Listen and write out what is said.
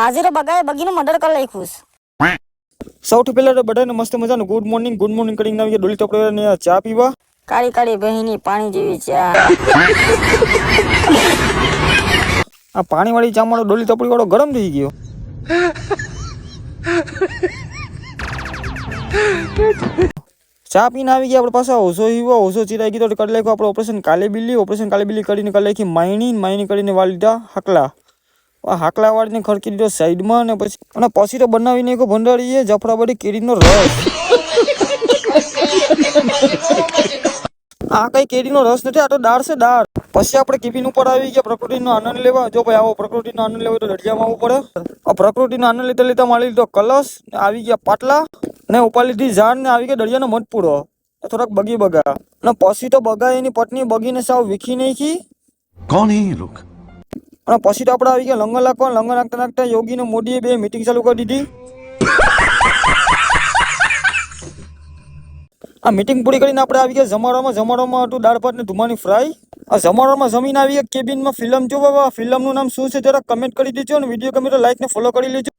આજે તો બગાએ બગીનું મર્ડર કરી નાખ્યું. સૌથી પહેલા તો બધાને મસ્ત મજાનું ગુડ મોર્નિંગ કરીને આવી ગયા ડોલી ટપડીને ચા પીવા. કાળી કાળી બહેની પાણી જેવી ચા. આ પાણીવાળી ચા વાળો ડોલી ટપડી વાળો ગરમ થઈ ગયો. ચા પીને આવી ગયા આપણે પાછા ઓછો ચીરાઈ ગયો તો કરી નાખ્યો આપણે ઓપરેશન કાલે બિલ્લી કરીને કરી નાખી માયણી કરીને વાળી લીધા હાકલા વાળીને ખડકી દીધો સાઈડમાં અને પછી તો બનાવી નાખ્યો ભંડારીએ જફરાબાદી કેરીનો રસ. આ કઈ કેરીનો રસ નથી, આ તો દાળ છે દાળ. પછી આપણે કેબિન ઉપર આવી ગયા પ્રકૃતિનો આનંદ લેવા. જો ભાઈ આવો પ્રકૃતિનો આનંદ લેવો તો દરિયામાં આવવું પડે. આ પ્રકૃતિનો આનંદ લેતા મારી લીધો કલશ, આવી ગયા પાટલા ને ઉપર લીધી ઝાડ ને આવી ગયા દરિયાનો મધપૂરો થોડાક બગી બગા. અને પછી તો બગા એની પત્ની બગીને સાવ વીખી નાખી. કોણ હે ये लोग? અને પછી તો આપણે આવી ગયા લંગર નાખતા યોગી ને મોદીએ બે મીટિંગ ચાલુ કરી દીધી. આ મીટિંગ પૂરી કરીને આપણે આવી ગયા જમાડવામાં હતું દાળ ભાત ને ધુમાની ફ્રાય. આ જમાડવામાં જમીન આવી ગયા કેબિનમાં ફિલ્મ જોવા. ફિલ્મનું નામ શું છે જરા કમેન્ટ કરી દેજો અને વિડીયો ગમે તો લાઈક ને ફોલો કરી લેજો.